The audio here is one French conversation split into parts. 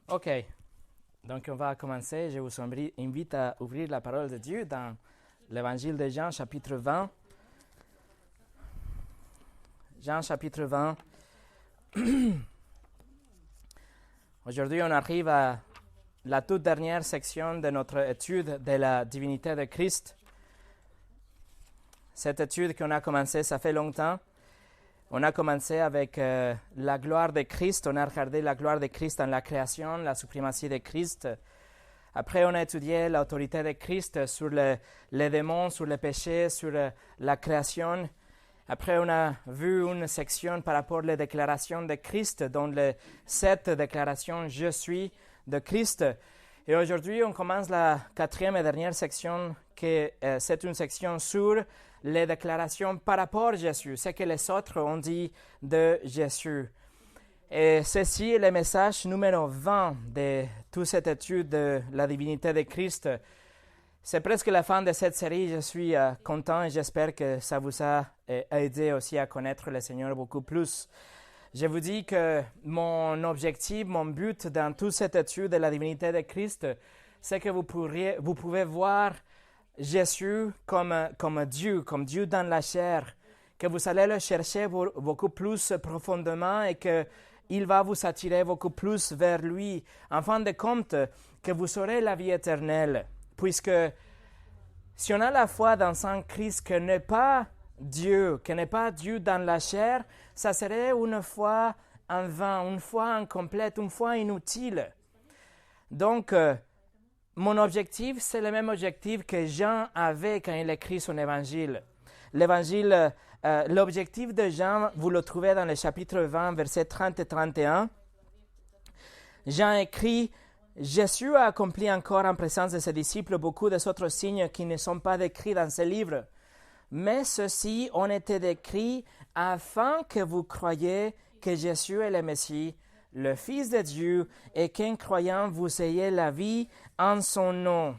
Ok, donc on va commencer. Je vous invite à ouvrir la parole de Dieu dans l'évangile de Jean, chapitre 20. Jean, chapitre 20. Aujourd'hui, on arrive à la toute dernière section de notre étude de la divinité de Christ. Cette étude qu'on a commencée, ça fait longtemps. On a commencé avec la gloire de Christ. On a regardé la gloire de Christ dans la création, la suprématie de Christ. Après, on a étudié l'autorité de Christ sur les démons, sur le péché, sur la création. Après, on a vu une section par rapport aux déclarations de Christ, dont les 7 déclarations « Je suis » de Christ. Et aujourd'hui, on commence la 4e et dernière section, qui c'est une section sur les déclarations par rapport à Jésus, ce que les autres ont dit de Jésus. Et ceci est le message numéro 20 de toute cette étude de la divinité de Christ. C'est presque la fin de cette série. Je suis content et j'espère que ça vous a aidé aussi à connaître le Seigneur beaucoup plus. Je vous dis que mon objectif, mon but dans toute cette étude de la divinité de Christ, c'est que vous pouvez voir Jésus comme Dieu dans la chair, que vous allez le chercher beaucoup plus profondément et qu'il va vous attirer beaucoup plus vers lui, en fin de compte, que vous aurez la vie éternelle. Puisque si on a la foi dans un Christ qui n'est pas Dieu dans la chair, ça serait une foi en vain, une foi incomplète, une foi inutile. Donc, mon objectif, c'est le même objectif que Jean avait quand il écrit son évangile. L'objectif de Jean, vous le trouvez dans le chapitre 20, versets 30 et 31. Jean écrit « Jésus a accompli encore en présence de ses disciples beaucoup d'autres signes qui ne sont pas décrits dans ce livre. Mais ceux-ci ont été décrits afin que vous croyiez que Jésus est le Messie, le Fils de Dieu, et qu'en croyant, vous ayez la vie en son nom. »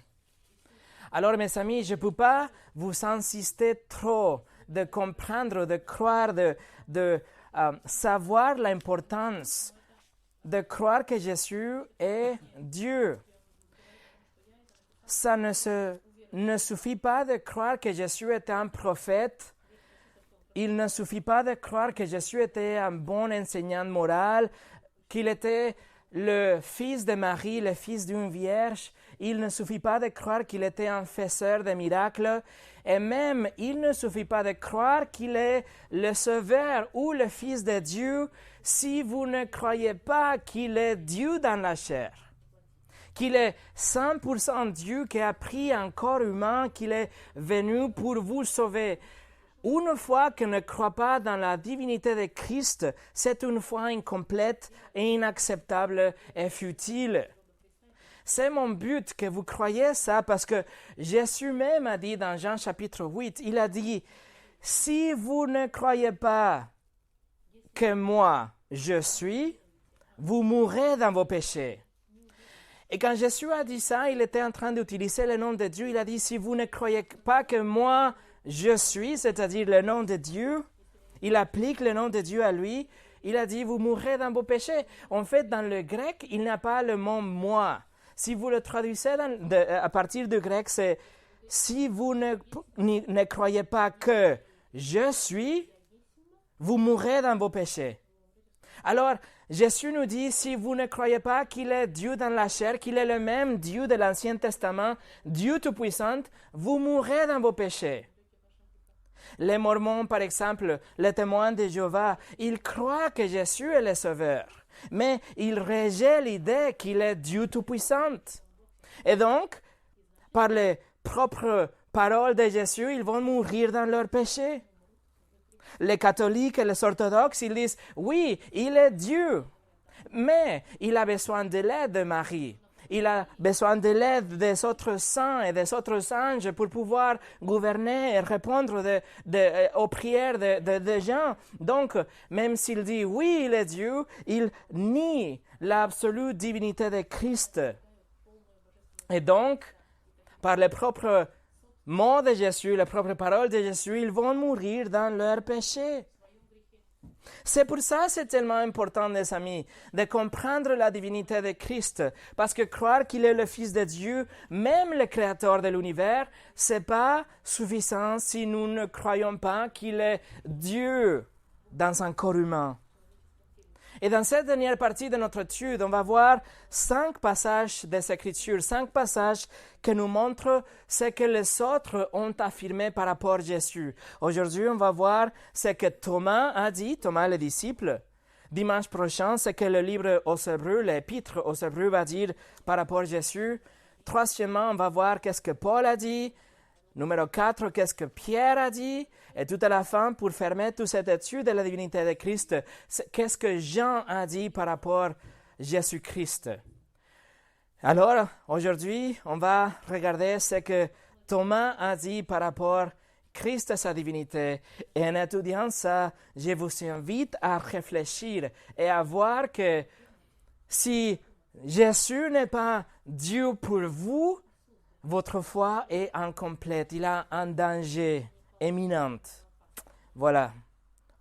Alors, mes amis, je ne peux pas vous insister trop de comprendre, de croire, de savoir l'importance de croire que Jésus est Dieu. Ça ne suffit pas de croire que Jésus était un prophète. Il ne suffit pas de croire que Jésus était un bon enseignant moral, qu'il était le fils de Marie, le fils d'une vierge. Il ne suffit pas de croire qu'il était un faiseur de miracles. Et même, il ne suffit pas de croire qu'il est le Sauveur ou le Fils de Dieu si vous ne croyez pas qu'il est Dieu dans la chair. Qu'il est 100% Dieu qui a pris un corps humain, qu'il est venu pour vous sauver. Une foi qui ne croit pas dans la divinité de Christ, c'est une foi incomplète et inacceptable et futile. C'est mon but que vous croyez ça parce que Jésus même a dit dans Jean chapitre 8, il a dit « Si vous ne croyez pas que moi, je suis, vous mourrez dans vos péchés. » Et quand Jésus a dit ça, il était en train d'utiliser le nom de Dieu. Il a dit « Si vous ne croyez pas que moi, je suis, c'est-à-dire le nom de Dieu, il applique le nom de Dieu à lui, il a dit « Vous mourrez dans vos péchés. » En fait, dans le grec, il n'y a pas le mot « moi ». Si vous le traduisez à partir du grec, c'est « Si vous ne croyez pas que je suis, vous mourrez dans vos péchés. » Alors, Jésus nous dit, si vous ne croyez pas qu'il est Dieu dans la chair, qu'il est le même Dieu de l'Ancien Testament, Dieu Tout-Puissant, vous mourrez dans vos péchés. Les Mormons, par exemple, les témoins de Jéhovah, ils croient que Jésus est le Sauveur, mais ils rejettent l'idée qu'il est Dieu Tout-Puissant. Et donc, par les propres paroles de Jésus, ils vont mourir dans leurs péchés. Les catholiques et les orthodoxes, ils disent, oui, il est Dieu, mais il a besoin de l'aide de Marie. Il a besoin de l'aide des autres saints et des autres anges pour pouvoir gouverner et répondre aux prières des gens. Donc, même s'il dit, oui, il est Dieu, il nie l'absolue divinité de Christ. Et donc, par les propres mots de Jésus, les propres paroles de Jésus, ils vont mourir dans leurs péchés. C'est pour ça que c'est tellement important, les amis, de comprendre la divinité de Christ, parce que croire qu'il est le Fils de Dieu, même le Créateur de l'univers, c'est pas suffisant si nous ne croyons pas qu'il est Dieu dans un corps humain. Et dans cette dernière partie de notre étude, on va voir 5 passages des Écritures, 5 passages qui nous montrent ce que les autres ont affirmé par rapport à Jésus. Aujourd'hui, on va voir ce que Thomas a dit, Thomas le disciple. Dimanche prochain, ce que le livre aux Hébreux, l'épître aux Hébreux va dire par rapport à Jésus. Troisièmement, on va voir qu'est-ce que Paul a dit. Numéro 4, qu'est-ce que Pierre a dit? Et tout à la fin, pour fermer toute cette étude de la divinité de Christ, qu'est-ce que Jean a dit par rapport à Jésus-Christ? Alors, aujourd'hui, on va regarder ce que Thomas a dit par rapport à Christ et sa divinité. Et en étudiant ça, je vous invite à réfléchir et à voir que si Jésus n'est pas Dieu pour vous, votre foi est incomplète, il a un danger éminent. Voilà,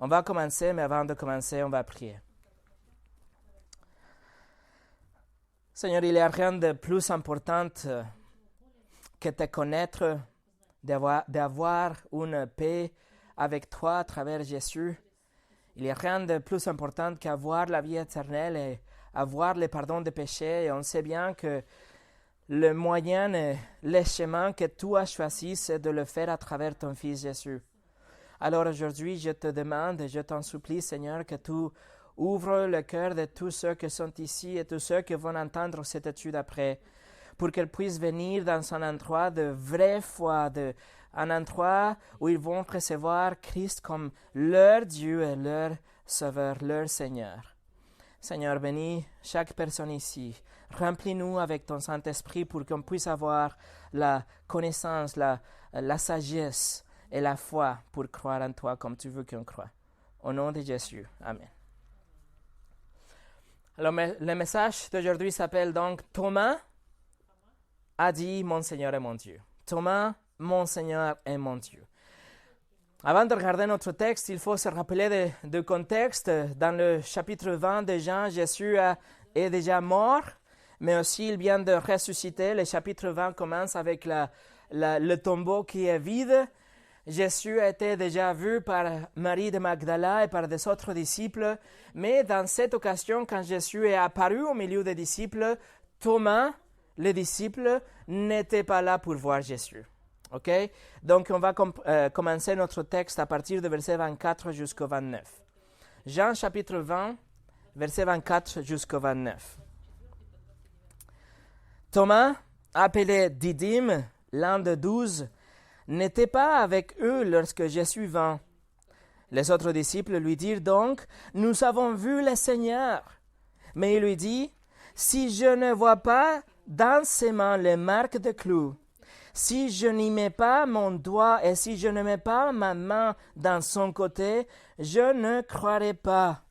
on va commencer, mais avant de commencer, on va prier. Seigneur, il n'y a rien de plus important que te connaître, d'avoir une paix avec toi à travers Jésus. Il n'y a rien de plus important qu'avoir la vie éternelle et avoir le pardon des péchés. Et on sait bien que le moyen, le chemin que tu as choisi, c'est de le faire à travers ton Fils Jésus. Alors aujourd'hui, je te demande et je t'en supplie, Seigneur, que tu ouvres le cœur de tous ceux qui sont ici et tous ceux qui vont entendre cette étude après, pour qu'ils puissent venir dans un endroit de vraie foi, un endroit où ils vont recevoir Christ comme leur Dieu et leur Sauveur, leur Seigneur. Seigneur, bénis chaque personne ici. Remplis-nous avec ton Saint-Esprit pour qu'on puisse avoir la connaissance, la sagesse et la foi pour croire en toi comme tu veux qu'on croie. Au nom de Jésus. Amen. Alors, le message d'aujourd'hui s'appelle donc « Thomas a dit, mon Seigneur est mon Dieu ». Thomas, mon Seigneur est mon Dieu. Avant de regarder notre texte, il faut se rappeler du contexte. Dans le chapitre 20 de Jean, Jésus est déjà mort, mais aussi il vient de ressusciter. Le chapitre 20 commence avec le tombeau qui est vide. Jésus a été déjà vu par Marie de Magdala et par des autres disciples, mais dans cette occasion, quand Jésus est apparu au milieu des disciples, Thomas, le disciple, n'était pas là pour voir Jésus. OK? Donc, on va commencer notre texte à partir du verset 24 jusqu'au 29. Jean chapitre 20, verset 24 jusqu'au 29. Thomas, appelé Didyme, l'un des 12, n'était pas avec eux lorsque Jésus vint. Les autres disciples lui dirent donc, « Nous avons vu le Seigneur. » Mais il lui dit, « Si je ne vois pas dans ses mains les marques de clous, si je n'y mets pas mon doigt et si je ne mets pas ma main dans son côté, je ne croirai pas. »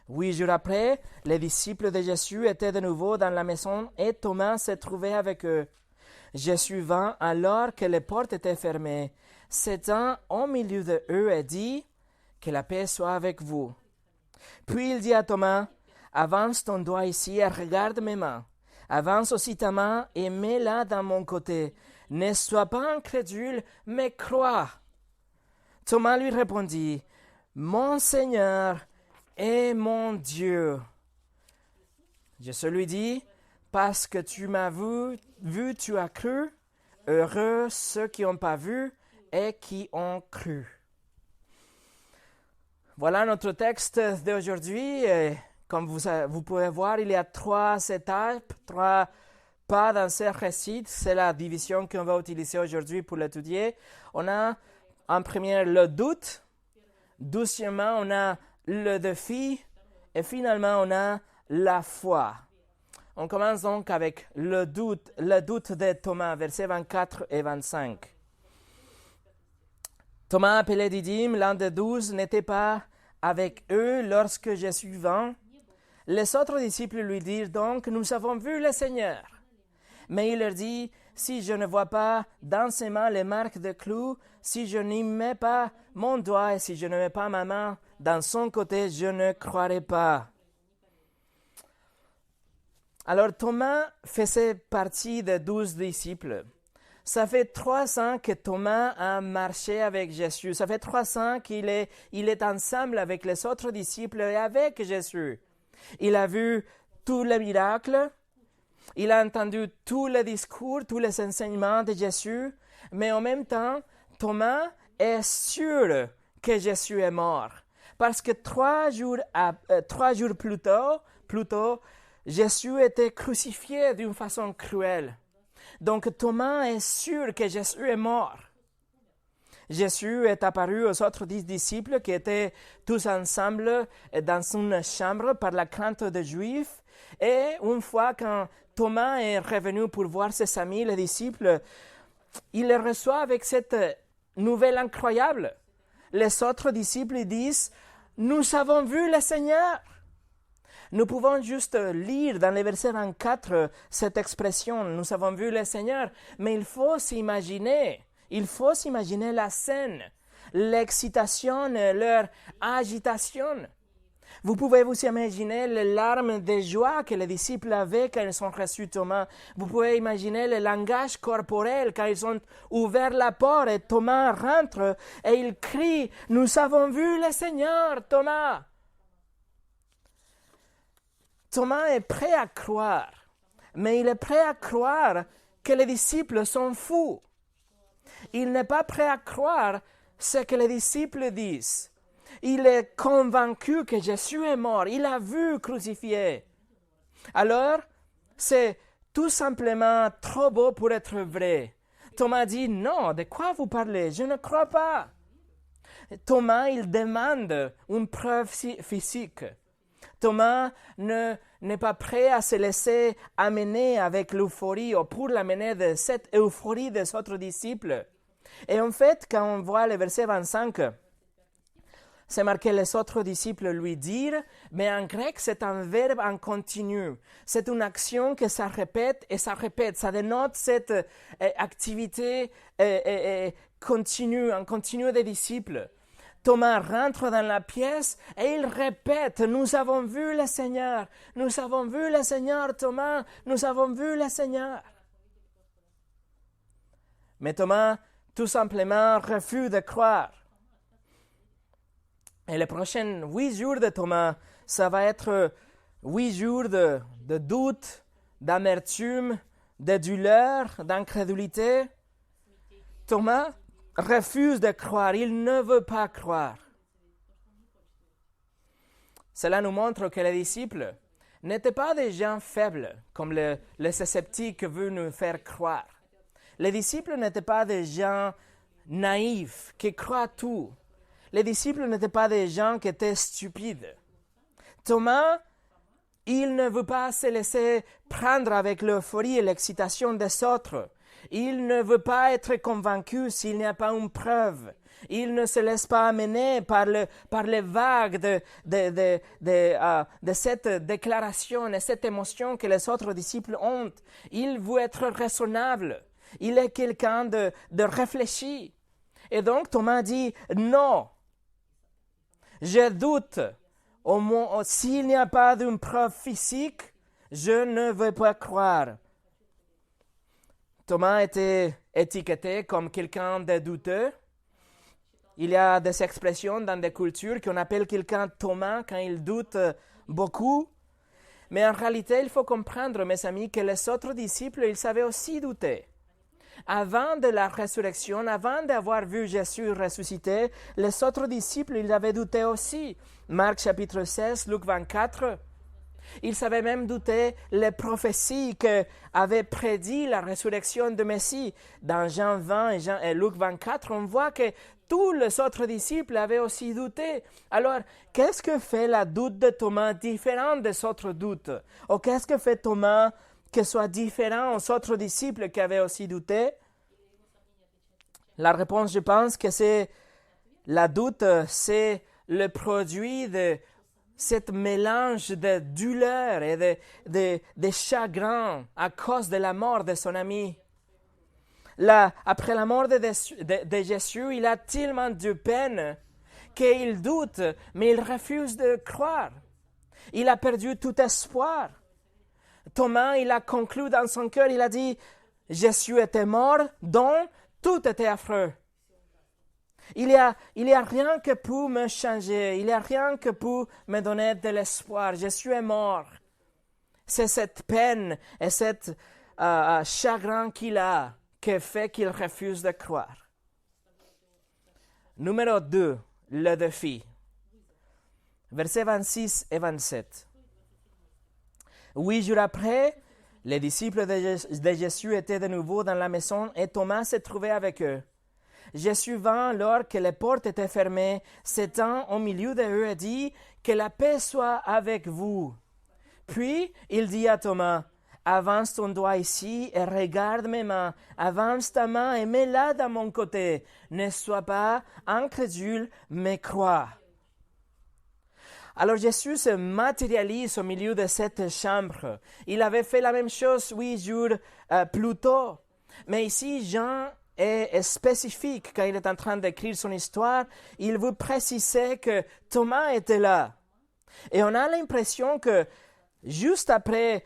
8 jours après, les disciples de Jésus étaient de nouveau dans la maison et Thomas se trouvait avec eux. Jésus vint alors que les portes étaient fermées, s'étend au milieu d'eux et dit, « Que la paix soit avec vous. » Puis il dit à Thomas, « Avance ton doigt ici et regarde mes mains. Avance aussi ta main et mets-la dans mon côté. Ne sois pas incrédule, mais crois. » Thomas lui répondit, « Mon Seigneur et mon Dieu. » Jésus lui dit, « Parce que tu m'as vu, tu as cru. Heureux ceux qui n'ont pas vu et qui ont cru. » Voilà notre texte d'aujourd'hui. Comme vous pouvez voir, il y a 3 étapes, 3 pas dans ce récit. C'est la division qu'on va utiliser aujourd'hui pour l'étudier. On a en premier le doute. Deuxièmement, on a le défi. Et finalement, on a la foi. On commence donc avec le doute de Thomas, versets 24 et 25. Thomas, appelé Didyme, l'un des 12, n'était pas avec eux lorsque Jésus vint. Les autres disciples lui dirent donc, « Nous avons vu le Seigneur. » Mais il leur dit, « Si je ne vois pas dans ses mains les marques de clous, si je n'y mets pas mon doigt et si je ne mets pas ma main dans son côté, je ne croirai pas. Alors Thomas faisait partie des 12 disciples. Ça fait 3 ans que Thomas a marché avec Jésus. Ça fait 3 ans qu'il est ensemble avec les autres disciples et avec Jésus. Il a vu tous les miracles. Il a entendu tous les discours, tous les enseignements de Jésus. Mais en même temps, Thomas est sûr que Jésus est mort. Parce que 3 jours plus tôt, Jésus était crucifié d'une façon cruelle. Donc Thomas est sûr que Jésus est mort. Jésus est apparu aux autres 10 disciples qui étaient tous ensemble dans une chambre par la crainte des Juifs. Et une fois quand Thomas est revenu pour voir ses amis, les disciples, il les reçoit avec cette nouvelle incroyable. Les autres disciples disent « Nous avons vu le Seigneur ». Nous pouvons juste lire dans les versets 24 cette expression, nous avons vu le Seigneur, mais il faut s'imaginer la scène, l'excitation, leur agitation. Vous pouvez vous imaginer les larmes de joie que les disciples avaient quand ils ont reçu Thomas. Vous pouvez imaginer le langage corporel quand ils ont ouvert la porte et Thomas rentre et il crie « Nous avons vu le Seigneur, Thomas !» Thomas est prêt à croire, mais il est prêt à croire que les disciples sont fous. Il n'est pas prêt à croire ce que les disciples disent. Il est convaincu que Jésus est mort, il a vu crucifié. Alors, c'est tout simplement trop beau pour être vrai. Thomas dit, non, de quoi vous parlez? Je ne crois pas. Thomas, il demande une preuve physique. Thomas n'est pas prêt à se laisser amener avec l'euphorie ou pour l'amener de cette euphorie des autres disciples. Et en fait, quand on voit le verset 25, c'est marqué les autres disciples lui dirent, mais en grec, c'est un verbe en continu. C'est une action que ça répète et ça répète. Ça dénote cette activité continue, en continu des disciples. Thomas rentre dans la pièce et il répète, nous avons vu le Seigneur, nous avons vu le Seigneur, Thomas, nous avons vu le Seigneur. Mais Thomas, tout simplement, refuse de croire. Et les prochains 8 jours de Thomas, ça va être 8 jours de doute, d'amertume, de douleur, d'incrédulité. Thomas refuse de croire, il ne veut pas croire. Cela nous montre que les disciples n'étaient pas des gens faibles, comme les sceptiques veulent nous faire croire. Les disciples n'étaient pas des gens naïfs, qui croient tout. Les disciples n'étaient pas des gens qui étaient stupides. Thomas, il ne veut pas se laisser prendre avec l'euphorie et l'excitation des autres. Il ne veut pas être convaincu s'il n'y a pas une preuve. Il ne se laisse pas amener par les vagues de cette déclaration et cette émotion que les autres disciples ont. Il veut être raisonnable. Il est quelqu'un de réfléchi. Et donc Thomas dit non. Je doute. Au moins, s'il n'y a pas d'une preuve physique, je ne veux pas croire. Thomas était étiqueté comme quelqu'un de douteux. Il y a des expressions dans des cultures qu'on appelle quelqu'un Thomas quand il doute beaucoup. Mais en réalité, il faut comprendre, mes amis, que les autres disciples, ils savaient aussi douter. Avant de la résurrection, avant d'avoir vu Jésus ressuscité, les autres disciples, ils avaient douté aussi. Marc chapitre 16, Luc 24. Ils savaient même douter les prophéties qu'avaient prédit la résurrection de Messie. Dans Jean 20 et Luc 24, on voit que tous les autres disciples avaient aussi douté. Alors, qu'est-ce que fait la doute de Thomas différent des autres doutes? Ou qu'est-ce que fait Thomas que soit différent aux autres disciples qui avaient aussi douté? La réponse, je pense que c'est la doute, c'est le produit de cet mélange de douleur et de chagrin à cause de la mort de son ami. Après la mort de Jésus, il a tellement de peine qu'il doute, mais il refuse de croire. Il a perdu tout espoir. Thomas, il a conclu dans son cœur, il a dit, Jésus était mort, donc tout était affreux. Il y a rien que pour me changer, il n'y a rien que pour me donner de l'espoir. Jésus est mort. C'est cette peine et cet chagrin qu'il a qui fait qu'il refuse de croire. Numéro 2, le défi. Versets 26 et 27. 8 jours après, les disciples de Jésus étaient de nouveau dans la maison et Thomas se trouvait avec eux. Jésus vint alors que les portes étaient fermées, s'étend au milieu d'eux et dit « Que la paix soit avec vous ». Puis il dit à Thomas « Avance ton doigt ici et regarde mes mains. Avance ta main et mets-la dans mon côté. Ne sois pas incrédule, mais crois. » Alors Jésus se matérialise au milieu de cette chambre. Il avait fait la même chose 8 jours plus tôt. Mais ici, Jean est spécifique quand il est en train d'écrire son histoire. Il veut préciser que Thomas était là. Et on a l'impression que juste après,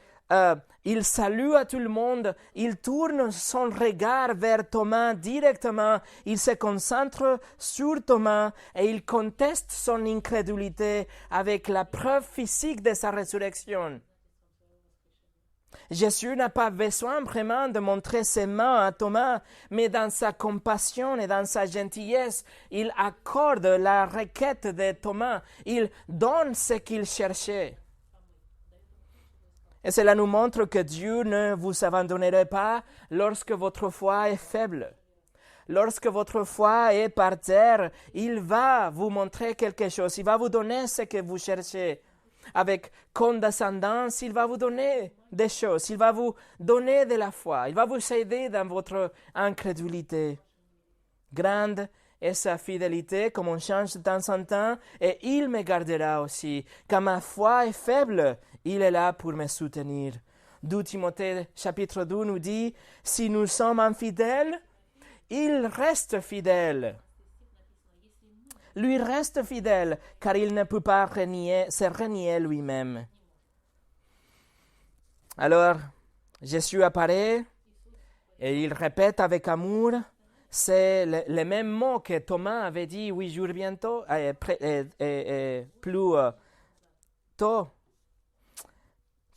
il salue à tout le monde, il tourne son regard vers Thomas directement, il se concentre sur Thomas et il conteste son incrédulité avec la preuve physique de sa résurrection. Jésus n'a pas besoin vraiment de montrer ses mains à Thomas, mais dans sa compassion et dans sa gentillesse, il accorde la requête de Thomas, il donne ce qu'il cherchait. Et cela nous montre que Dieu ne vous abandonnera pas lorsque votre foi est faible. Lorsque votre foi est par terre, il va vous montrer quelque chose, il va vous donner ce que vous cherchez. Avec condescendance, il va vous donner des choses, il va vous donner de la foi, il va vous aider dans votre incrédulité. Grande est sa fidélité, comme on change de temps en temps, et il me gardera aussi. Quand ma foi est faible, il est là pour me soutenir. 2 Timothée chapitre 2 nous dit, si nous sommes infidèles, il reste fidèle. Lui reste fidèle, car il ne peut pas se renier lui-même. Alors, Jésus apparaît et il répète avec amour, c'est le même mot que Thomas avait dit 8 jours bientôt, plus tôt.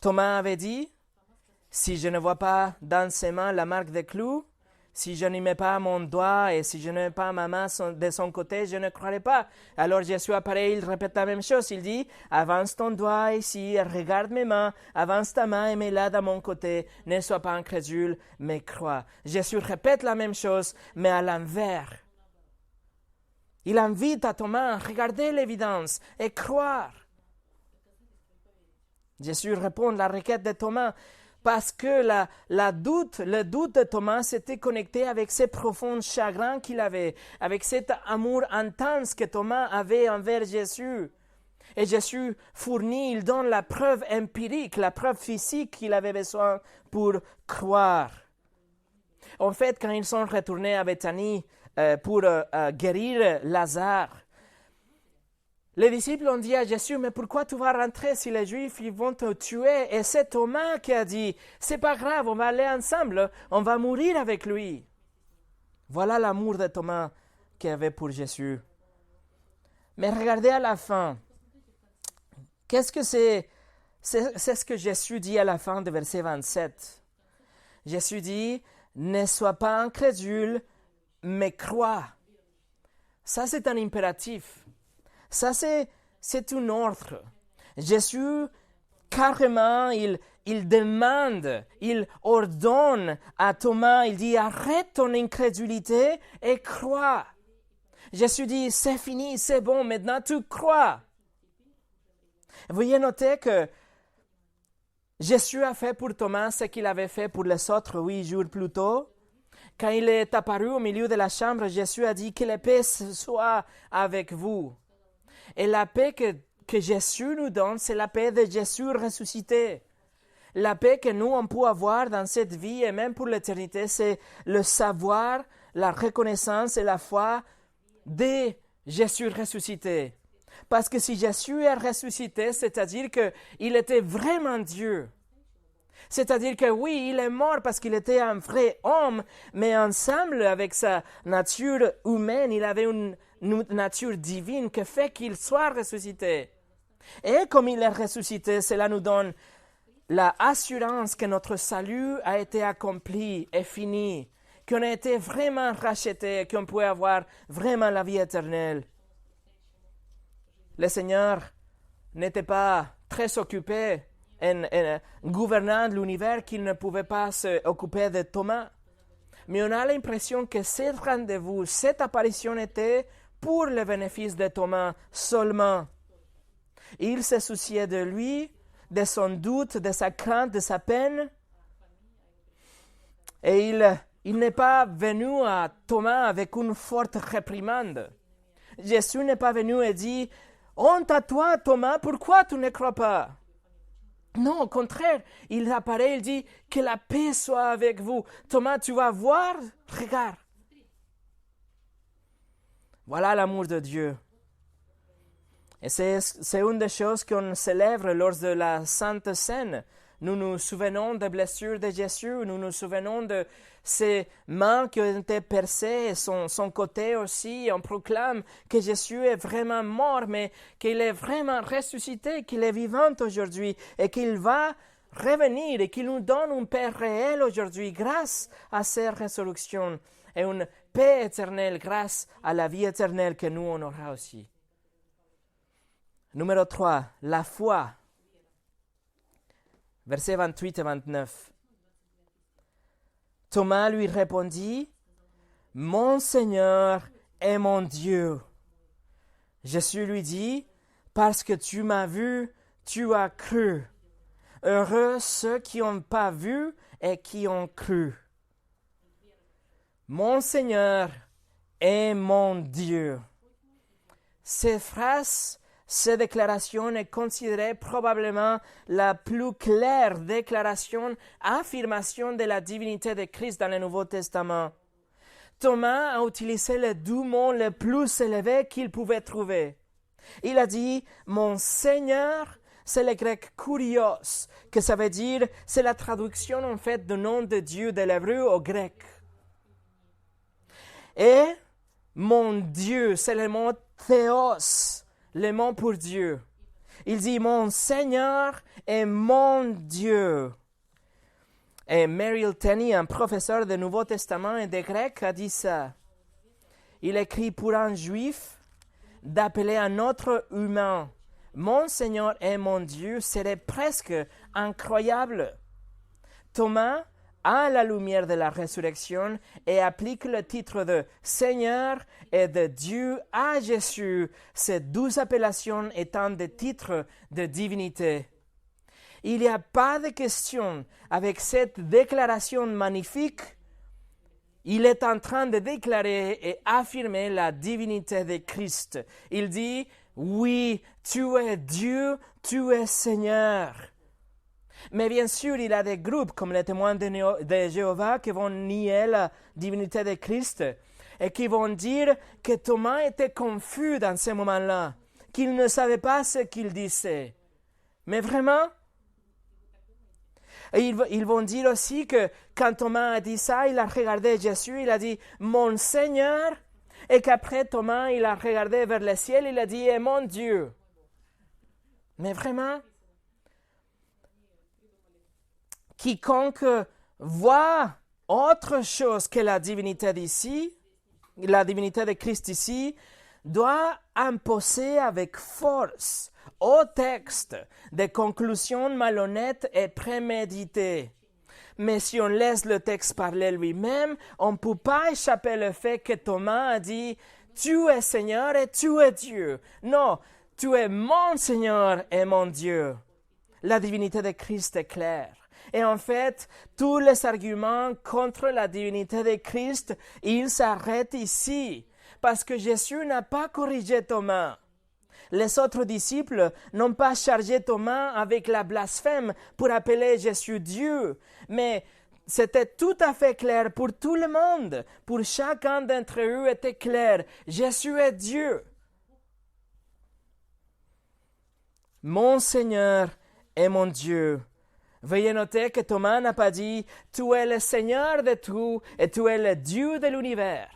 Thomas avait dit, si je ne vois pas dans ses mains la marque des clous, si je n'y mets pas mon doigt et si je ne mets pas ma main de son côté, je ne croirai pas. Alors Jésus apparaît, il répète la même chose. Il dit, avance ton doigt ici, regarde mes mains, avance ta main et mets-la dans mon côté. Ne sois pas incrédule, mais crois. Jésus répète la même chose, mais à l'envers. Il invite à Thomas à regarder l'évidence et croire. Jésus répond à la requête de Thomas. Parce que le doute de Thomas s'était connecté avec ce profond chagrin qu'il avait, avec cet amour intense que Thomas avait envers Jésus. Et Jésus fournit, il donne la preuve empirique, la preuve physique qu'il avait besoin pour croire. En fait, quand ils sont retournés à Béthanie pour guérir Lazare, les disciples ont dit à Jésus, mais pourquoi tu vas rentrer si les Juifs ils vont te tuer? Et c'est Thomas qui a dit, c'est pas grave, on va aller ensemble, on va mourir avec lui. Voilà l'amour de Thomas qu'il avait pour Jésus. Mais regardez à la fin, qu'est-ce que c'est ce que Jésus dit à la fin de verset 27. Jésus dit, ne sois pas incrédule, mais crois. Ça c'est un impératif. Ça, c'est un ordre. Jésus, carrément, il demande, il ordonne à Thomas, il dit, arrête ton incrédulité et crois. Jésus dit, c'est fini, c'est bon, maintenant tu crois. Veuillez noter que Jésus a fait pour Thomas ce qu'il avait fait pour les autres 8 jours plus tôt. Quand il est apparu au milieu de la chambre, Jésus a dit, que la paix soit avec vous. Et la paix que Jésus nous donne, c'est la paix de Jésus ressuscité. La paix que nous, on peut avoir dans cette vie et même pour l'éternité, c'est le savoir, la reconnaissance et la foi de Jésus ressuscité. Parce que si Jésus est ressuscité, c'est-à-dire qu'il était vraiment Dieu. C'est-à-dire que oui, il est mort parce qu'il était un vrai homme, mais ensemble avec sa nature humaine, il avait une nature divine qui fait qu'il soit ressuscité. Et comme il est ressuscité, cela nous donne la assurance que notre salut a été accompli et fini, qu'on a été vraiment racheté, qu'on peut avoir vraiment la vie éternelle. Le Seigneur n'était pas très occupé en gouvernant l'univers qu'il ne pouvait pas s'occuper de Thomas. Mais on a l'impression que ce rendez-vous, cette apparition était pour le bénéfice de Thomas seulement. Il se souciait de lui, de son doute, de sa crainte, de sa peine. Et il n'est pas venu à Thomas avec une forte réprimande. Jésus n'est pas venu et dit « Honte à toi, Thomas, pourquoi tu ne crois pas ?» Non, au contraire, il apparaît, il dit « Que la paix soit avec vous. Thomas, tu vas voir, regarde. » Voilà l'amour de Dieu. Et c'est une des choses qu'on célèbre lors de la Sainte Seine. Nous nous souvenons des blessures de Jésus, nous nous souvenons de ses mains qui ont été percées, son côté aussi. On proclame que Jésus est vraiment mort, mais qu'il est vraiment ressuscité, qu'il est vivant aujourd'hui et qu'il va revenir et qu'il nous donne une paix réelle aujourd'hui grâce à ses résurrections et une paix éternelle grâce à la vie éternelle que nous on aura aussi. Numéro 3, la foi. Versets 28 et 29. Thomas lui répondit, « Mon Seigneur et mon Dieu. » Jésus lui dit, « Parce que tu m'as vu, tu as cru. Heureux ceux qui n'ont pas vu et qui ont cru. » Mon Seigneur et mon Dieu. Ces phrases, cette déclaration est considérée probablement la plus claire déclaration, affirmation de la divinité de Christ dans le Nouveau Testament. Thomas a utilisé les deux mots les plus élevés qu'il pouvait trouver. Il a dit « Mon Seigneur », c'est le grec « kurios », que ça veut dire, c'est la traduction en fait du nom de Dieu de l'hébreu au grec. Et « Mon Dieu », c'est le mot « théos », le mot pour Dieu. Il dit « Mon Seigneur et mon Dieu ». Et Merrill Tenney, un professeur du Nouveau Testament et de grec, a dit ça. Il écrit pour un juif d'appeler un autre humain « Mon Seigneur et mon Dieu » serait presque incroyable. Thomas a la lumière de la résurrection et applique le titre de Seigneur et de Dieu à Jésus, ces deux appellations étant des titres de divinité. Il n'y a pas de question avec cette déclaration magnifique. Il est en train de déclarer et affirmer la divinité de Christ. Il dit, oui, tu es Dieu, tu es Seigneur. Mais bien sûr, il y a des groupes comme les témoins de Jéhovah qui vont nier la divinité de Christ et qui vont dire que Thomas était confus dans ce moment-là, qu'il ne savait pas ce qu'il disait. Mais vraiment, et ils vont dire aussi que quand Thomas a dit ça, il a regardé Jésus, il a dit « Mon Seigneur » et qu'après Thomas, il a regardé vers le ciel, il a dit « Et mon Dieu ». Mais vraiment, quiconque voit autre chose que la divinité d'ici, la divinité de Christ ici, doit imposer avec force au texte des conclusions malhonnêtes et préméditées. Mais si on laisse le texte parler lui-même, on ne peut pas échapper le fait que Thomas a dit « Tu es Seigneur et tu es Dieu ». Non, tu es mon Seigneur et mon Dieu. La divinité de Christ est claire. Et en fait, tous les arguments contre la divinité de Christ, ils s'arrêtent ici, parce que Jésus n'a pas corrigé Thomas. Les autres disciples n'ont pas chargé Thomas avec la blasphème pour appeler Jésus Dieu, mais c'était tout à fait clair pour tout le monde. Pour chacun d'entre eux était clair, Jésus est Dieu. mon Seigneur et mon Dieu. Veuillez noter que Thomas n'a pas dit « Tu es le Seigneur de tout et tu es le Dieu de l'univers ».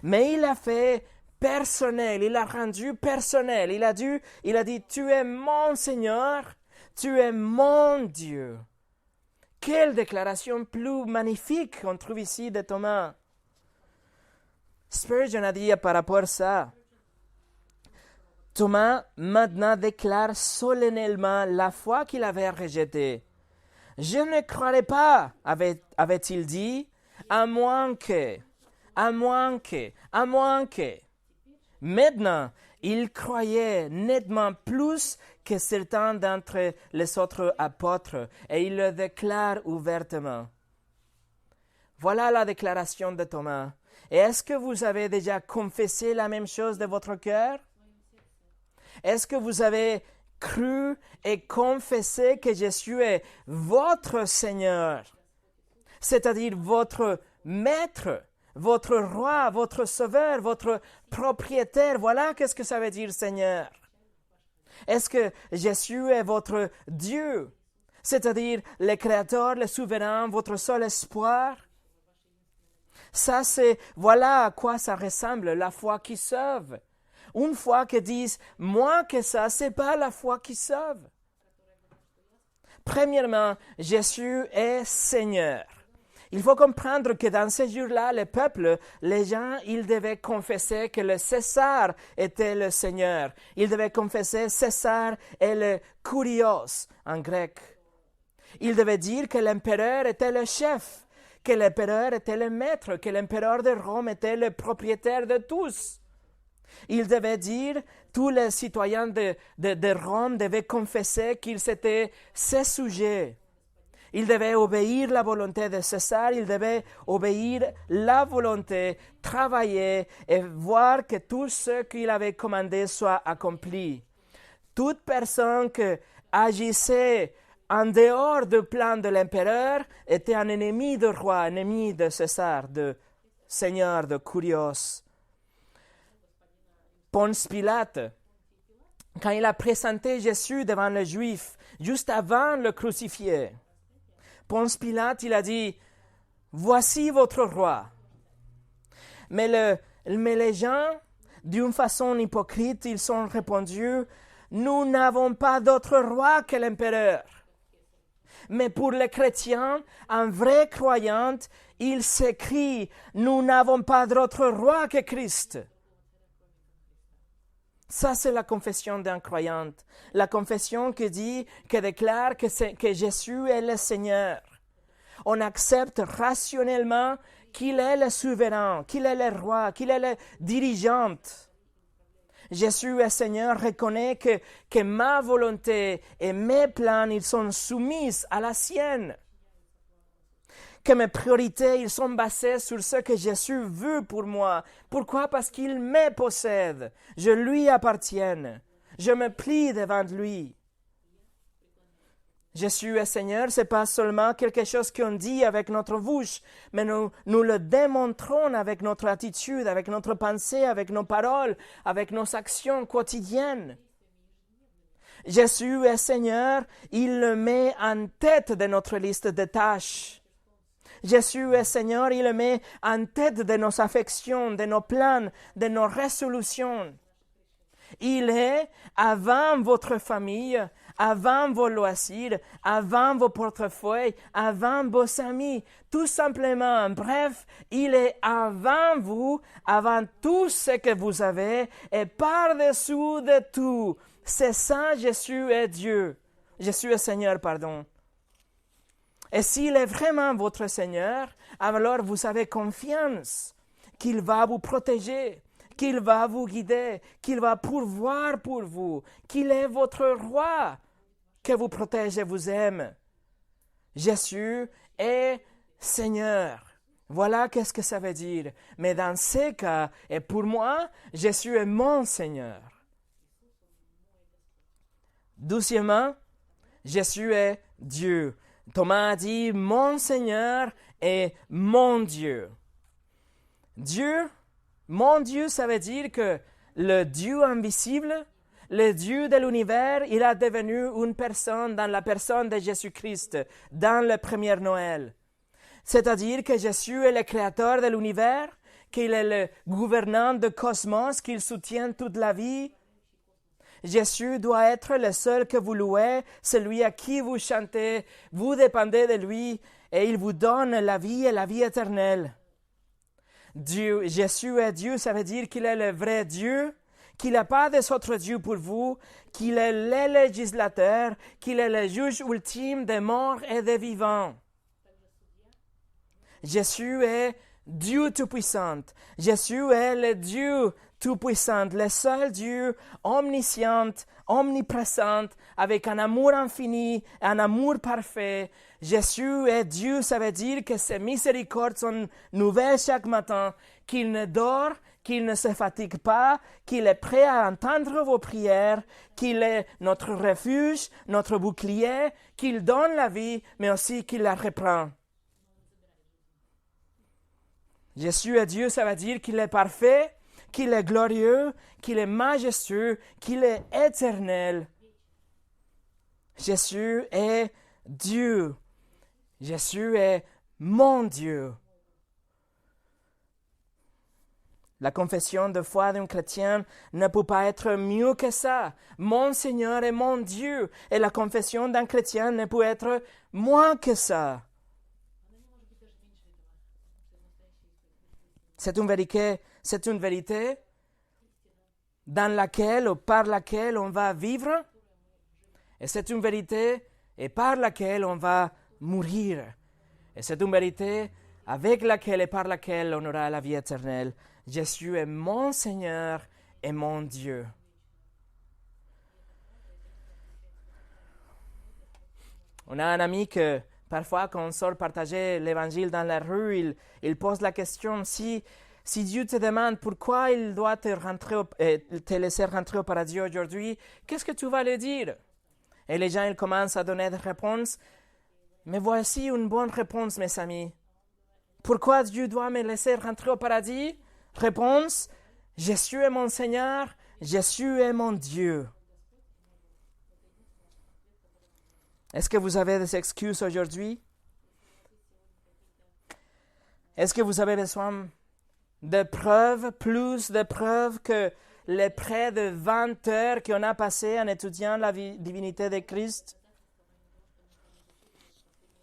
Mais il a fait personnel, il a rendu personnel. Il a dit « Tu es mon Seigneur, tu es mon Dieu ». Quelle déclaration plus magnifique qu'on trouve ici de Thomas. Spurgeon a dit par rapport à ça, Thomas maintenant déclare solennellement la foi qu'il avait rejetée. « Je ne croirai pas, avait-il dit, à moins que. Maintenant, il croyait nettement plus que certains d'entre les autres apôtres, et il le déclare ouvertement. Voilà la déclaration de Thomas. Et est-ce que vous avez déjà confessé la même chose de votre cœur? Est-ce que vous avez cru et confessé que Jésus est votre Seigneur, c'est-à-dire votre Maître, votre Roi, votre Sauveur, votre propriétaire? Voilà qu'est-ce que ça veut dire Seigneur. Est-ce que Jésus est votre Dieu, c'est-à-dire le Créateur, le Souverain, votre seul espoir? Voilà à quoi ça ressemble, la foi qui sauve. Une foi qui disent « Moins que ça, c'est pas la foi qui sauve. » Premièrement, Jésus est Seigneur. Il faut comprendre que dans ces jours-là, le peuple, les gens, ils devaient confesser que le César était le Seigneur. Ils devaient confesser César et le Kurios en grec. Ils devaient dire que l'empereur était le chef, que l'empereur était le maître, que l'empereur de Rome était le propriétaire de tous. Il devait dire, tous les citoyens de Rome devaient confesser qu'ils étaient ses sujets. Ils devaient obéir la volonté de César, ils devaient obéir la volonté, travailler et voir que tout ce qu'il avait commandé soit accompli. Toute personne qui agissait en dehors du plan de l'empereur était un ennemi du roi, ennemi de César, de Seigneur, de Kurios. Ponce Pilate, quand il a présenté Jésus devant les Juifs, juste avant de le crucifier, Ponce Pilate, il a dit, « Voici votre roi. » Mais les gens, d'une façon hypocrite, ils ont répondu, « Nous n'avons pas d'autre roi que l'empereur. » Mais pour les chrétiens, un vrai croyant, il s'écrit, « Nous n'avons pas d'autre roi que Christ. » Ça, c'est la confession d'un croyant. La confession qui déclare que Jésus est le Seigneur. On accepte rationnellement qu'il est le souverain, qu'il est le roi, qu'il est le dirigeant. Jésus est Seigneur, reconnaît que ma volonté et mes plans, ils sont soumis à la sienne. Que mes priorités, ils sont basées sur ce que Jésus veut pour moi. Pourquoi? Parce qu'il me possède. Je lui appartiens. Je me plie devant lui. Jésus est Seigneur, ce n'est pas seulement quelque chose qu'on dit avec notre bouche, mais nous le démontrons avec notre attitude, avec notre pensée, avec nos paroles, avec nos actions quotidiennes. Jésus est Seigneur, il le met en tête de notre liste de tâches. Jésus est Seigneur, il le met en tête de nos affections, de nos plans, de nos résolutions. Il est avant votre famille, avant vos loisirs, avant vos portefeuilles, avant vos amis. Tout simplement, bref, il est avant vous, avant tout ce que vous avez et par-dessous de tout. C'est ça, Jésus est Dieu. Jésus est Seigneur, pardon. Et s'il est vraiment votre Seigneur, alors vous avez confiance qu'il va vous protéger, qu'il va vous guider, qu'il va pourvoir pour vous, qu'il est votre roi, que vous protège et vous aime. Jésus est Seigneur. Voilà qu'est-ce que ça veut dire. Mais dans ces cas, et pour moi, Jésus est mon Seigneur. Deuxièmement, Jésus est Dieu. Thomas a dit, mon Seigneur est mon Dieu. Dieu, mon Dieu, ça veut dire que le Dieu invisible, le Dieu de l'univers, il a devenu une personne dans la personne de Jésus-Christ, dans le premier Noël. C'est-à-dire que Jésus est le créateur de l'univers, qu'il est le gouvernant du cosmos, qu'il soutient toute la vie. Jésus doit être le seul que vous louez, celui à qui vous chantez, vous dépendez de lui et il vous donne la vie et la vie éternelle. Dieu, Jésus est Dieu, ça veut dire qu'il est le vrai Dieu, qu'il n'a pas d'autre Dieu pour vous, qu'il est le législateur, qu'il est le juge ultime des morts et des vivants. Jésus est Dieu Tout-Puissant. Jésus est le Dieu Tout-Puissant, le seul Dieu omniscient, omniprésent, avec un amour infini, un amour parfait. Jésus est Dieu, ça veut dire que ses miséricordes sont nouvelles chaque matin, qu'il ne dort, qu'il ne se fatigue pas, qu'il est prêt à entendre vos prières, qu'il est notre refuge, notre bouclier, qu'il donne la vie, mais aussi qu'il la reprend. Jésus est Dieu, ça veut dire qu'il est parfait, qu'il est glorieux, qu'il est majestueux, qu'il est éternel. Jésus est Dieu. Jésus est mon Dieu. La confession de foi d'un chrétien ne peut pas être mieux que ça. Mon Seigneur est mon Dieu. Et la confession d'un chrétien ne peut être moins que ça. C'est une vérité dans laquelle ou par laquelle on va vivre. Et c'est une vérité et par laquelle on va mourir. Et c'est une vérité avec laquelle et par laquelle on aura la vie éternelle. Jésus est mon Seigneur et mon Dieu. On a un ami que parfois, quand on sort partager l'évangile dans la rue, il pose la question, si Dieu te demande pourquoi il doit te laisser rentrer au paradis aujourd'hui, qu'est-ce que tu vas lui dire? Et les gens ils commencent à donner des réponses. Mais voici une bonne réponse, mes amis. Pourquoi Dieu doit me laisser rentrer au paradis? Réponse, Jésus est mon Seigneur, Jésus est mon Dieu. Est-ce que vous avez des excuses aujourd'hui? Est-ce que vous avez besoin de preuves, plus de preuves que les près de 20 heures qu'on a passées en étudiant la divinité de Christ?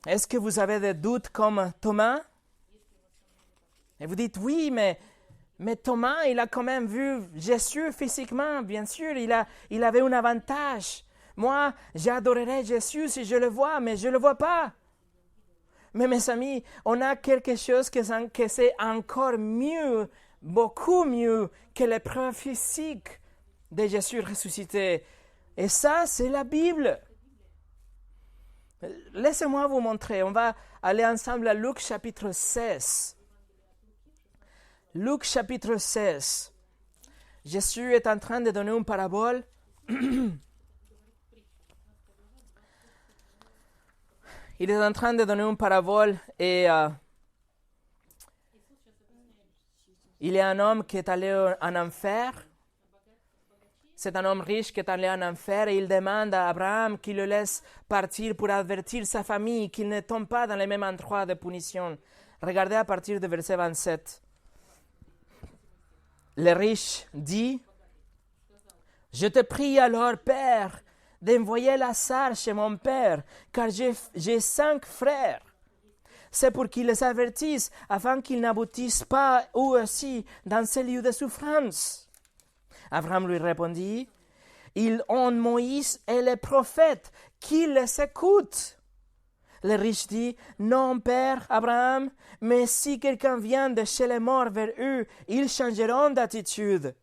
Est-ce que vous avez des doutes comme Thomas? Et vous dites, oui, mais Thomas, il a quand même vu Jésus physiquement, bien sûr, il avait un avantage. Moi, j'adorerais Jésus si je le vois, mais je ne le vois pas. Mais mes amis, on a quelque chose que c'est encore mieux, beaucoup mieux que l'épreuve physique de Jésus ressuscité. Et ça, c'est la Bible. Laissez-moi vous montrer. On va aller ensemble à Luc chapitre 16. Luc chapitre 16. Jésus est en train de donner une parabole. Il est en train de donner une parabole et il y a un homme qui est allé en enfer. C'est un homme riche qui est allé en enfer et il demande à Abraham qu'il le laisse partir pour avertir sa famille, qu'il ne tombe pas dans le même endroit de punition. Regardez à partir du verset 27. Le riche dit, « Je te prie alors, Père, d'envoyer Lazare chez mon père, car j'ai 5 frères. C'est pour qu'ils les avertissent, afin qu'ils n'aboutissent pas eux aussi dans ces lieux de souffrance. » Abraham lui répondit, « Ils ont Moïse et les prophètes, qu'ils les écoutent. » Le riche dit, « Non, Père Abraham, mais si quelqu'un vient de chez les morts vers eux, ils changeront d'attitude. »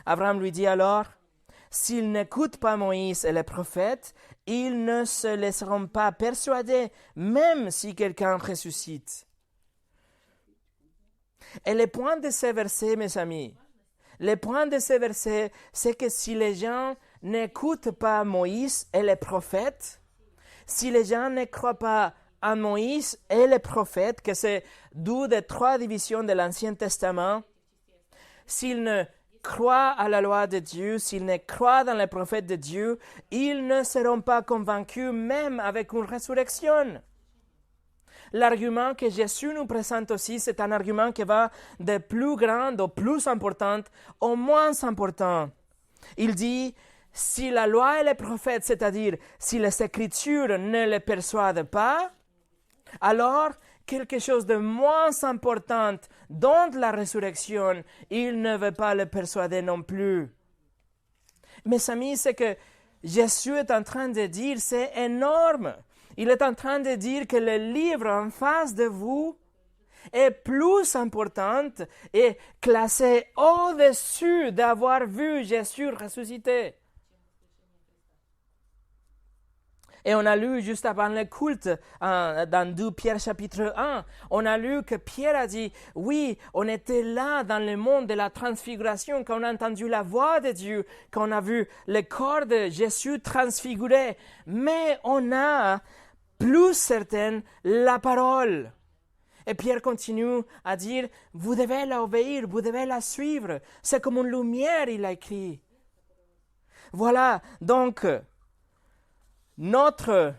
Abraham lui dit alors, « S'ils n'écoutent pas Moïse et les prophètes, ils ne se laisseront pas persuader, même si quelqu'un ressuscite. » Et le point de ces versets, mes amis, le point de ces versets, c'est que si les gens n'écoutent pas Moïse et les prophètes, si les gens ne croient pas en Moïse et les prophètes, que c'est deux des 3 divisions de l'Ancien Testament, s'ils ne croient à la loi de Dieu, s'ils ne croient dans les prophètes de Dieu, ils ne seront pas convaincus même avec une résurrection. L'argument que Jésus nous présente aussi, c'est un argument qui va de plus grand au plus important au moins important. Il dit, si la loi et les prophètes, c'est-à-dire si les Écritures ne les persuadent pas, alors quelque chose de moins important, dont la résurrection, il ne veut pas le persuader non plus. Mes amis, ce que Jésus est en train de dire, c'est énorme. Il est en train de dire que le livre en face de vous est plus important et classé au-dessus d'avoir vu Jésus ressuscité. Et on a lu juste avant le culte, dans 2 Pierre chapitre 1, on a lu que Pierre a dit, oui, on était là dans le monde de la transfiguration, quand on a entendu la voix de Dieu, quand on a vu le corps de Jésus transfiguré, mais on a plus certain la parole. Et Pierre continue à dire, vous devez l'obéir, vous devez la suivre. C'est comme une lumière, il a écrit. Voilà, donc, notre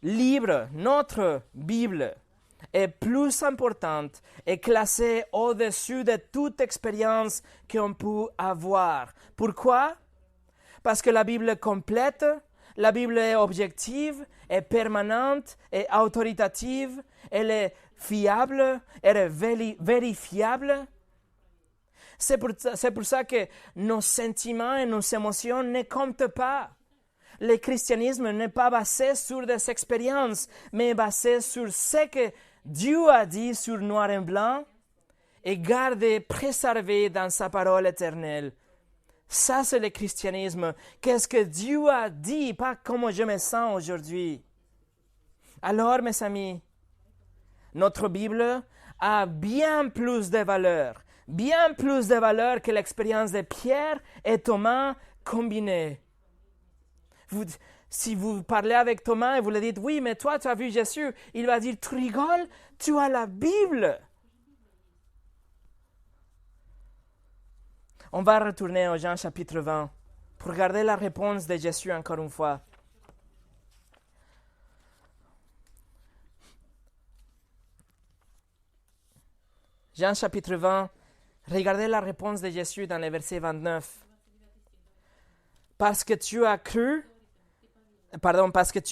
livre, notre Bible est plus importante et classée au-dessus de toute expérience qu'on peut avoir. Pourquoi? Parce que la Bible est complète, la Bible est objective, est permanente, est autoritative, elle est fiable, elle est vérifiable. C'est pour ça que nos sentiments et nos émotions ne comptent pas. Le christianisme n'est pas basé sur des expériences, mais basé sur ce que Dieu a dit sur noir et blanc et gardé, préservé dans sa parole éternelle. Ça, c'est le christianisme. Qu'est-ce que Dieu a dit, pas comment je me sens aujourd'hui. Alors, mes amis, notre Bible a bien plus de valeur que l'expérience de Pierre et Thomas combinés. Si vous parlez avec Thomas et vous lui dites, oui, mais toi, tu as vu Jésus, il va dire, tu rigoles, tu as la Bible. On va retourner au Jean chapitre 20 pour regarder la réponse de Jésus encore une fois. Jean chapitre 20, regardez la réponse de Jésus dans le verset 29. Parce que tu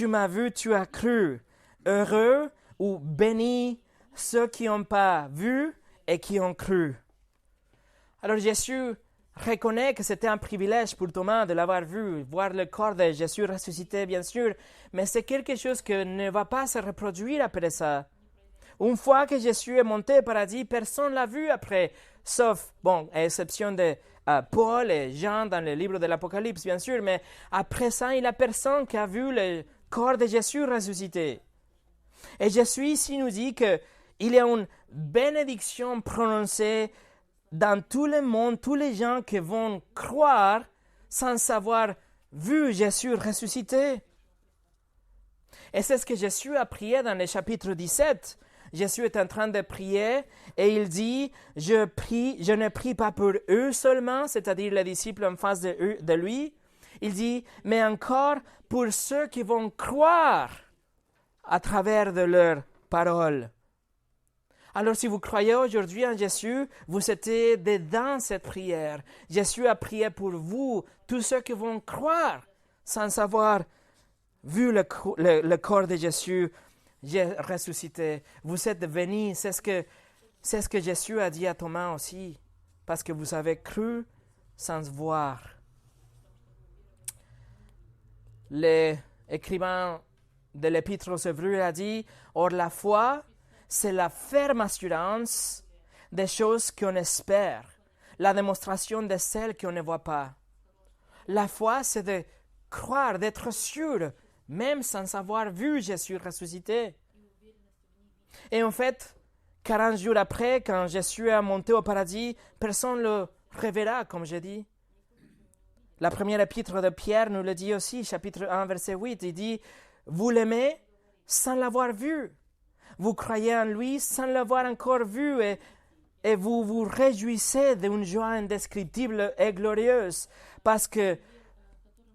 m'as vu, tu as cru. Heureux ou bénis ceux qui n'ont pas vu et qui ont cru. Alors Jésus reconnaît que c'était un privilège pour Thomas de l'avoir vu, voir le corps de Jésus ressuscité, bien sûr, mais c'est quelque chose qui ne va pas se reproduire après ça. Une fois que Jésus est monté au paradis, personne ne l'a vu après, sauf, à exception de Paul et Jean dans le livre de l'Apocalypse, bien sûr, mais après ça, il n'y a personne qui a vu le corps de Jésus ressuscité. Et Jésus ici nous dit qu'il y a une bénédiction prononcée dans tout le monde, tous les gens qui vont croire sans avoir vu Jésus ressuscité. Et c'est ce que Jésus a prié dans le chapitre 17. Jésus est en train de prier et il dit, je ne prie pas pour eux seulement, c'est-à-dire les disciples en face de lui. Il dit, mais encore pour ceux qui vont croire à travers de leurs paroles. Alors si vous croyez aujourd'hui en Jésus, vous êtes dedans cette prière. Jésus a prié pour vous, tous ceux qui vont croire sans avoir vu le corps de Jésus ressuscité. Vous êtes venus, c'est ce que Jésus a dit à Thomas aussi, parce que vous avez cru sans voir. L'écrivain de l'Épître aux Hébreux a dit, or la foi, c'est la ferme assurance des choses qu'on espère, la démonstration de celles qu'on ne voit pas. La foi, c'est de croire, d'être sûr, même sans avoir vu Jésus ressuscité. Et en fait, 40 jours après, quand Jésus est monté au paradis, personne ne le reverra, comme je dis. La première épître de Pierre nous le dit aussi, chapitre 1, verset 8, il dit, vous l'aimez sans l'avoir vu. Vous croyez en lui sans l'avoir encore vu et et vous vous réjouissez d'une joie indescriptible et glorieuse parce que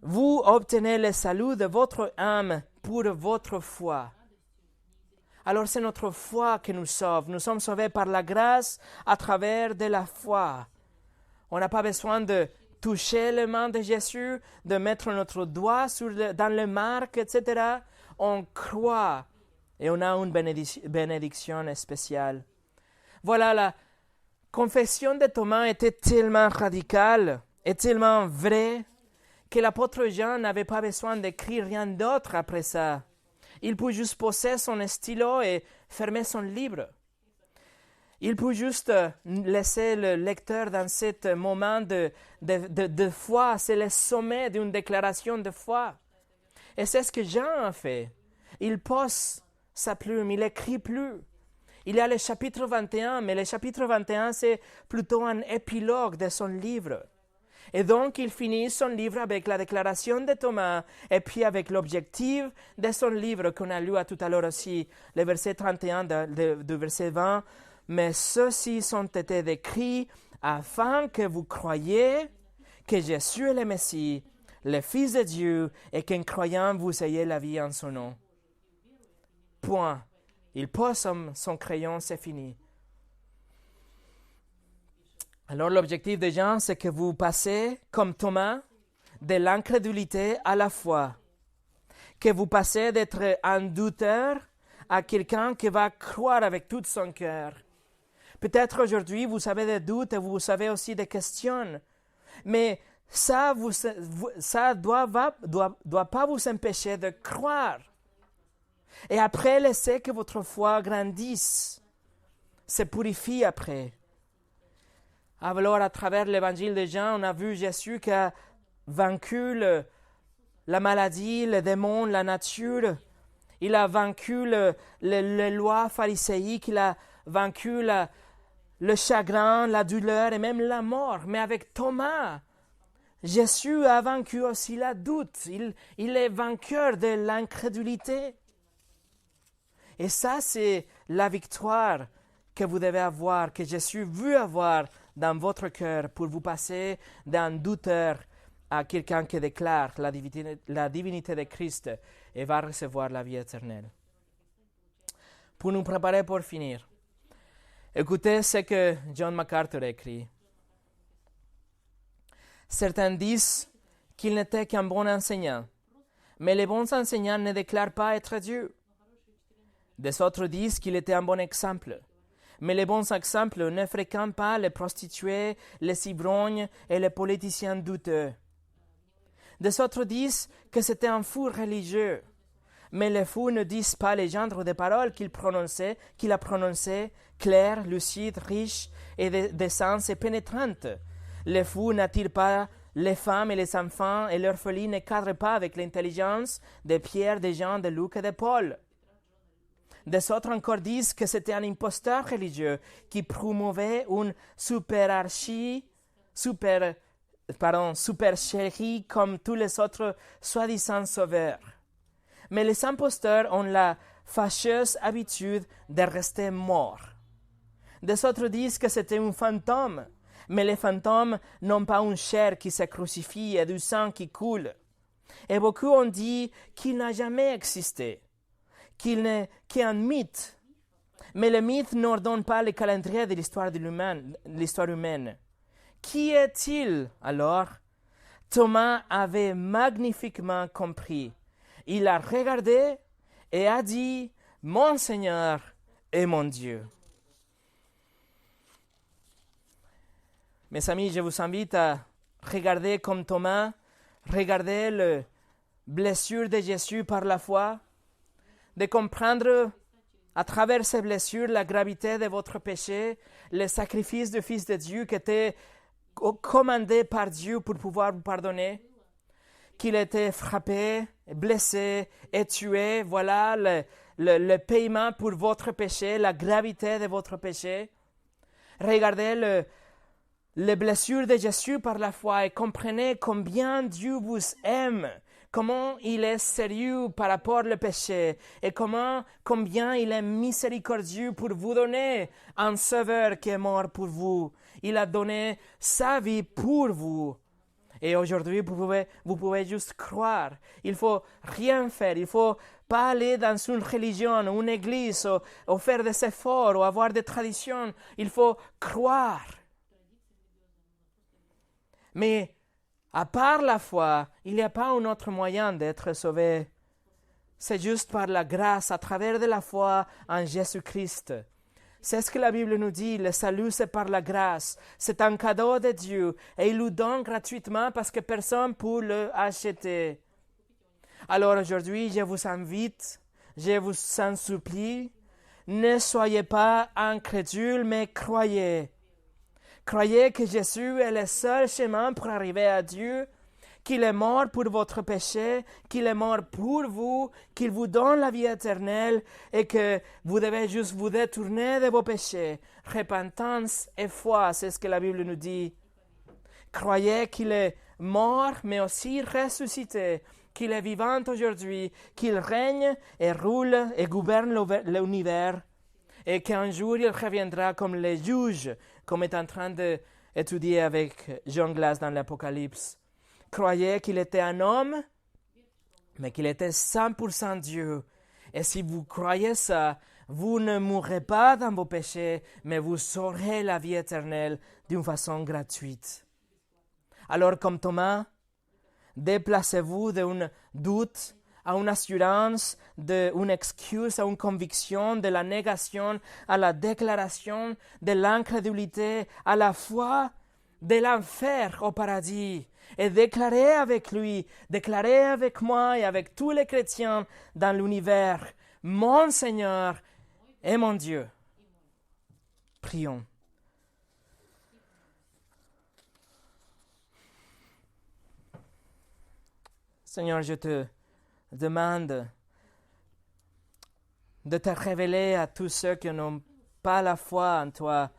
vous obtenez le salut de votre âme pour votre foi. Alors c'est notre foi qui nous sauve. Nous sommes sauvés par la grâce à travers de la foi. On n'a pas besoin de toucher les mains de Jésus, de mettre notre doigt dans le marque, etc. On croit et on a une bénédiction spéciale. Voilà, la confession de Thomas était tellement radicale et tellement vraie que l'apôtre Jean n'avait pas besoin d'écrire rien d'autre après ça. Il peut juste poser son stylo et fermer son livre. Il peut juste laisser le lecteur dans ce moment de foi. C'est le sommet d'une déclaration de foi. Et c'est ce que Jean a fait. Il pose sa plume, il n'écrit plus. Il y a le chapitre 21, mais le chapitre 21, c'est plutôt un épilogue de son livre. Et donc, il finit son livre avec la déclaration de Thomas et puis avec l'objectif de son livre qu'on a lu tout à l'heure aussi, le verset 31 du verset 20. Mais ceux-ci ont été décrits afin que vous croyiez que Jésus est le Messie, le Fils de Dieu, et qu'en croyant, vous ayez la vie en son nom. Point. Il pose son crayon, c'est fini. Alors l'objectif de Jean, c'est que vous passez, comme Thomas, de l'incrédulité à la foi. Que vous passez d'être un douteur à quelqu'un qui va croire avec tout son cœur. Peut-être aujourd'hui, vous avez des doutes et vous avez aussi des questions. Mais ça doit pas vous empêcher de croire. Et après, laissez que votre foi grandisse. Se purifie après. Alors, à travers l'évangile de Jean, on a vu Jésus qui a vaincu la maladie, le démon, la nature. Il a vaincu les lois phariséiques, il a vaincu le chagrin, la douleur et même la mort. Mais avec Thomas, Jésus a vaincu aussi la doute. Il est vainqueur de l'incrédulité. Et ça, c'est la victoire que vous devez avoir, que Jésus veut avoir dans votre cœur pour vous passer d'un douteur à quelqu'un qui déclare la divinité de Christ et va recevoir la vie éternelle. Pour nous préparer pour finir, écoutez ce que John MacArthur écrit. Certains disent qu'il n'était qu'un bon enseignant, mais les bons enseignants ne déclarent pas être Dieu. Des autres disent qu'il était un bon exemple. Mais les bons exemples ne fréquentent pas les prostituées, les ivrognes et les politiciens douteux. Des autres disent que c'était un fou religieux. Mais les fous ne disent pas les genres de paroles qu'il a prononcées, claires, lucides, riches et de sens et pénétrantes. Les fous n'attirent pas les femmes et les enfants et leurs folies ne cadrent pas avec l'intelligence de Pierre, de Jean, de Luc et de Paul. Des autres encore disent que c'était un imposteur religieux qui promouvait une supercherie comme tous les autres soi-disant sauveurs. Mais les imposteurs ont la fâcheuse habitude de rester morts. Des autres disent que c'était un fantôme, mais les fantômes n'ont pas une chair qui se crucifie et du sang qui coule. Et beaucoup ont dit qu'il n'a jamais existé, qu'il est un mythe. Mais le mythe n'ordonne pas le calendrier de l'histoire humaine. Qui est-il alors? Thomas avait magnifiquement compris. Il a regardé et a dit, « Mon Seigneur et mon Dieu. » Mes amis, je vous invite à regarder comme Thomas, regarder la blessure de Jésus par la foi, de comprendre à travers ces blessures la gravité de votre péché, le sacrifice du Fils de Dieu qui était commandé par Dieu pour pouvoir vous pardonner, qu'il était frappé, blessé et tué. Voilà le paiement pour votre péché, la gravité de votre péché. Regardez les blessures de Jésus par la foi et comprenez combien Dieu vous aime, comment il est sérieux par rapport au péché et combien il est miséricordieux pour vous donner un sauveur qui est mort pour vous. Il a donné sa vie pour vous. Et aujourd'hui, vous pouvez juste croire. Il faut rien faire. Il faut pas aller dans une religion, une église, ou faire des efforts, ou avoir des traditions. Il faut croire. Mais à part la foi, il n'y a pas un autre moyen d'être sauvé. C'est juste par la grâce, à travers de la foi en Jésus-Christ. C'est ce que la Bible nous dit, le salut c'est par la grâce, c'est un cadeau de Dieu et il nous donne gratuitement parce que personne ne peut l'acheter. Alors aujourd'hui, je vous invite, je vous en supplie, ne soyez pas incrédules mais croyez. Croyez que Jésus est le seul chemin pour arriver à Dieu, qu'il est mort pour votre péché, qu'il est mort pour vous, qu'il vous donne la vie éternelle et que vous devez juste vous détourner de vos péchés. Repentance et foi, c'est ce que la Bible nous dit. Croyez qu'il est mort mais aussi ressuscité, qu'il est vivant aujourd'hui, qu'il règne et roule et gouverne l'univers et qu'un jour il reviendra comme le juge, comme est en train d'étudier avec John Glass dans l'Apocalypse. Croyez qu'il était un homme, mais qu'il était 100% Dieu. Et si vous croyez ça, vous ne mourrez pas dans vos péchés, mais vous aurez la vie éternelle d'une façon gratuite. Alors, comme Thomas, déplacez-vous d'un doute à une assurance, d'une excuse à une conviction, de la négation à la déclaration, de l'incrédulité à la foi, de l'enfer au paradis. Et déclarez avec lui, déclarez avec moi et avec tous les chrétiens dans l'univers, mon Seigneur et mon Dieu. Prions. Seigneur, je te demande de te révéler à tous ceux qui n'ont pas la foi en toi,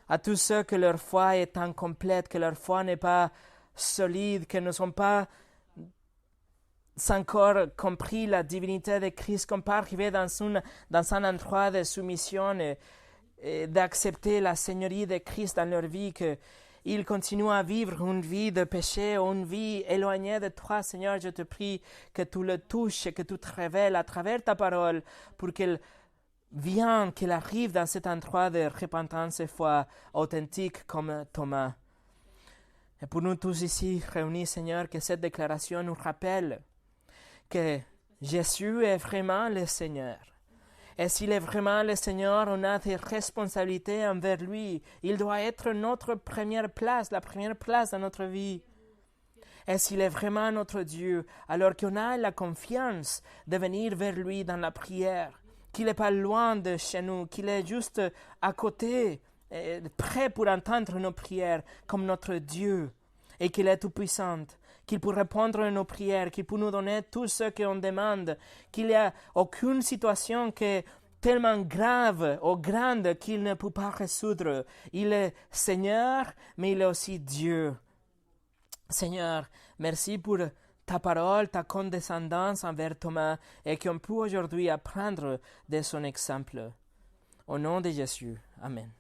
à tous ceux que leur foi est incomplète, que leur foi n'est pas solides, qui ne sont pas encore compris la divinité de Christ, qu'on peut arriver dans un endroit de soumission et d'accepter la seigneurie de Christ dans leur vie, qu'ils continuent à vivre une vie de péché, une vie éloignée de toi. Seigneur, je te prie que tu le touches et que tu te révèles à travers ta parole pour qu'elle vienne, qu'elle arrive dans cet endroit de repentance et foi authentique comme Thomas. Et pour nous tous ici réunis, Seigneur, que cette déclaration nous rappelle que Jésus est vraiment le Seigneur. Et s'il est vraiment le Seigneur, on a des responsabilités envers lui. Il doit être notre première place, la première place dans notre vie. Et s'il est vraiment notre Dieu, alors qu'on a la confiance de venir vers lui dans la prière, qu'il n'est pas loin de chez nous, qu'il est juste à côté, prêt pour entendre nos prières comme notre Dieu, et qu'il est tout-puissant, qu'il peut répondre à nos prières, qu'il peut nous donner tout ce qu'on demande, qu'il n'y a aucune situation qui est tellement grave ou grande qu'il ne peut pas résoudre. Il est Seigneur, mais il est aussi Dieu. Seigneur, merci pour ta parole, ta condescendance envers Thomas, et qu'on peut aujourd'hui apprendre de son exemple. Au nom de Jésus. Amen.